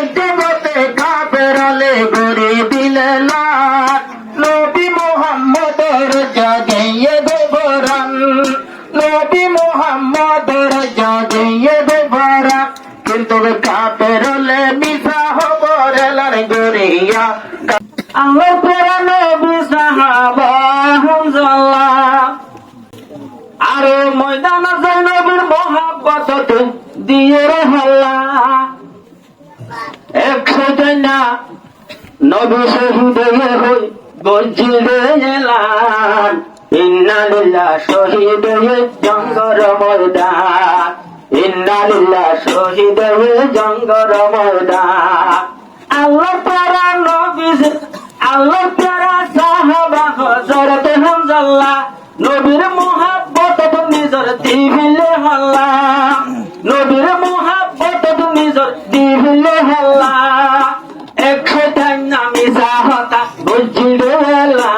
দেখতে মতে কাফেরালে গড়ে দিলে লাট নবী মুহাম্মদের জাগিয়ে দেবরান নবী মুহাম্মদের জাগিয়ে দেবরান কিন্তু কাফেরালে মিছা খবরেলার গড়িয়া আল্লাহ প্রিয় নবী সাহাবা হামজাল্লাহ আর ময়দান যায় নবীর মহাব্বত দিয়ে রহল্লা একসাথে না নবী শহীদ হই গর্জিয়ে এলান ইন্না লিল্লাহ শহীদ হয়ে জঙ্গর ময়দান ইন্না লিল্লাহ শহীদ হয়ে জঙ্গর ময়দান আল্লাহ প্যারা নবী আল্লাহ প্যারা সাহাবা হযরত হামজাল্লাহ নবীর মহাব্বত নিজর দিলে হল্লা নবীর মহাব্বত নিজর দিলে হল্লা একসাথে নামি সাহতা বুঝিলা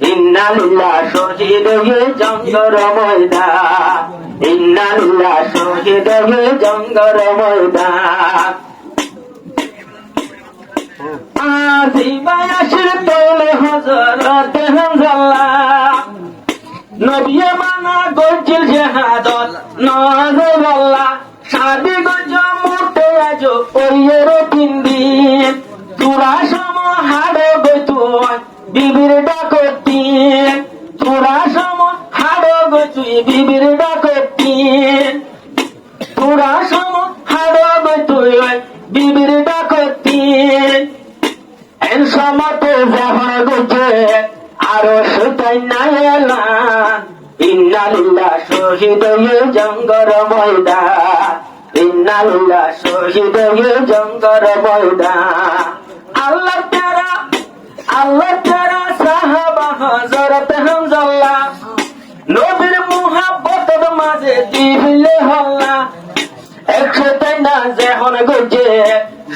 ইন্না লিল্লাহ শহীদ হয়ে জঙ্গর ময়দান ইন্না লিল্লাহ শহীদ হয়ে জঙ্গর ময়দান আজিবাই আসির তৈল হযরত হামজাল্লাহ নবী মানা গজিল জাহাদত নজরুল্লাহ সাদি গজ মুতে আজ ওয়ের তিনদি তুরা সম হাড়ে গতু বিবির ডাকতি তুরা সম হাড়ে গতু বিবির ডাকতি তুরা সম হাড়ে গতু বিবির ডাকতি এন সমতে যখন গজে আরো সুতাই নাইলা ইন্না লিল্লাহ শহীদ হয়ে জঙ্গর ময়দান ইন্না লিল্লাহ শহীদ হয়ে জঙ্গর ময়দান আল্লাহ তারা সাহাবা হযরত হামজাল্লাহ নবীর মুহাব্বতের মাঝে দিলে হল্লা একসাথে না যখন গজে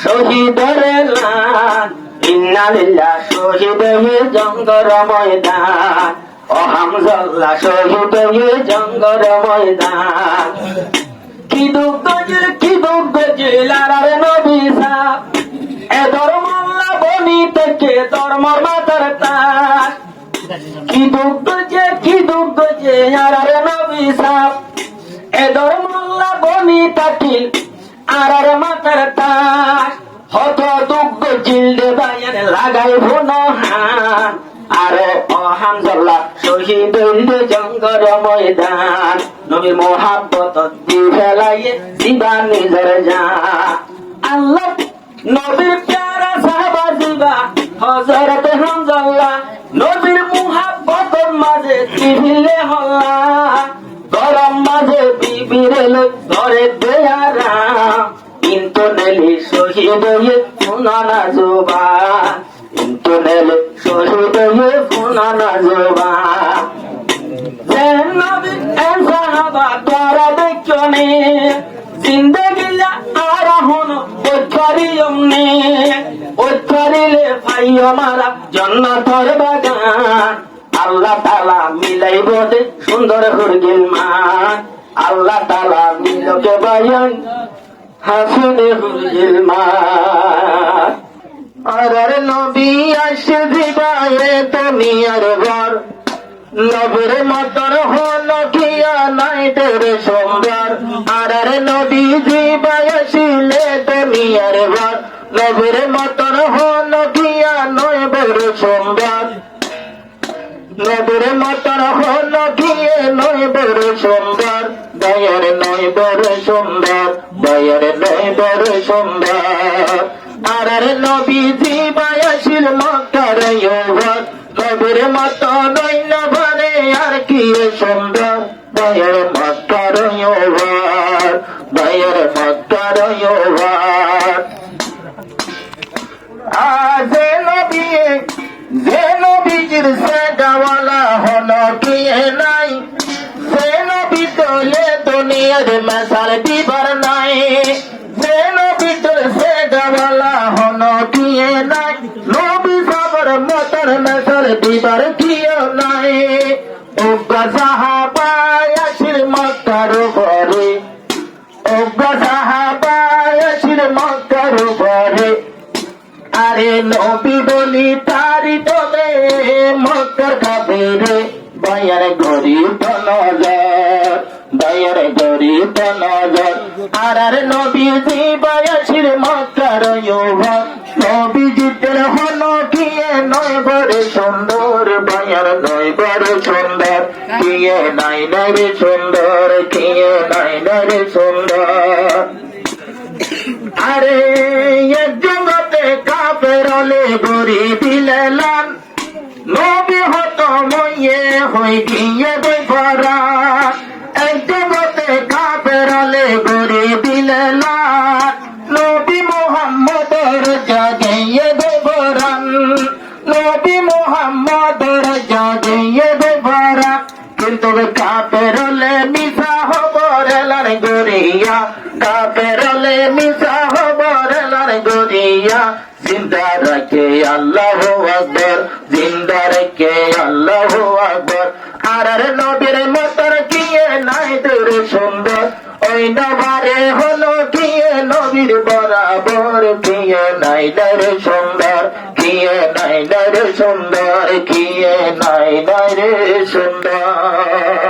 শহীদের লান ইন্না লিল্লাহ শহীদ হয়ে জঙ্গর ময়দান ও হামজাল্লাহ শহীদ হয়ে জঙ্গর ময়দান কি দুঃখ গজিল আর নবী সাহেব এ ধর্মল্লা বনি থেকে ধর্মর মাতার তার কি দুঃখ যে আর নবী সাহেব এ ধর্মল্লা বনি তাকিল আর মাতার তার হত দুঃখ জিলদে বায়ান লাগাই ভুনহান আরে ও হামজাল্লাহ শহীদ হইলে জঙ্গর ময়দান নবীর মোহাব্বত দি ফেলাইয়ে দিবা নিজের জান আল্লাহ নবীর প্যারা সাহাবা দিবা হযরত হামজাল্লাহ নবীর মোহাব্বতের মাঝে দিলে হল্লা গরম মাঝে বিবিরে লই ধরে দেয়ারা কিন্তু নেলি শহীদ হয়ে ফুনানা জোবান কিন্তু নেলি শহীদ হয়ে ফুনানা জোবান যে নবী এন সাহাবা তোরা দেখনে জিন্দেগিয়া আর হন ওইখারিয়মনে ওইখারিলে ভাই আমারা জান্নাতের বাগান আল্লাহ তাআলা মিলাইব দে সুন্দর হুরগিল মান আল্লাহ তাআলা মিলকে বায়ান হাসনে হুরগিল মান আর নবী আসে দিবায়ে দুনিয়ার ঘর নবীর মতন হল কিয়া নাই তোর সোমবার আর নবী দিবায়ে আসিলে দুনিয়ার ঘর নবীর মতন হল কিয়া নয় বড় সোমবার নবীর মতন হল গিয়ে নয় বড় সুন্দর দয়ার নয় বড় সুন্দর দয়ার নয় বড় সুন্দর আর নবী জীবায়াসিল মক্কার ঘর নবীর মত নয় না ভারে আর কি সুন্দর দয়ার মক্কার ঘর দয়ার মক্কার ঘর আজে নবী যে নবীজির সেগাওয়ালা হলো কি নাই যে নবী তোলে দুনিয়ার মেসাল দিবার নাই যে নবী তোর সেগাওয়ালা হলো কি নাই নবী সবর মতর মেসাল দিবার কি নাই উগ্র সাহাবা আসির মক্কার ঘরে উগ্র সাহাবা আসির মক্কার উপরে আরে নবী বলি তারি তবে মক্কার কাফেরে বায়ার গরিব নজর বায়ার গরিব নজর আর নবীজি বায়াসির মক্কার যুবক নবীজিদের হন কিয়ে নয় বড় সুন্দর বায়ার নয় বড় সুন্দর কিয়ে নাই রে সুন্দর কিয়ে নাই রে সুন্দর আরে এক জগতে কাফেরলে গরি দিলেন নবী হত মইয়ে হই গিয়ে বেফরা এক জগতে কাফেরলে গরি দিলেন নবী মুহাম্মদের জাগিয়ে বেফরান নবী মুহাম্মদের জাগিয়ে বেফরা কিন্তু কাফেরলে মিশা হবরেলার গরিয়া কাফেরলে মিশা হবরেলার গরিয়া জিন্দা রাখে আল্লাহু আকবার জিন্দা রাখে আল্লাহু আকবার আর নবীর মতর কিয়ে নাই তোর সুন্দর ওই নবারে হলো কিয়ে নবীর বরাবর কিয়ে নাই রে সুন্দর কিয়ে নাই রে সুন্দর কিয়ে নাই রে সুন্দর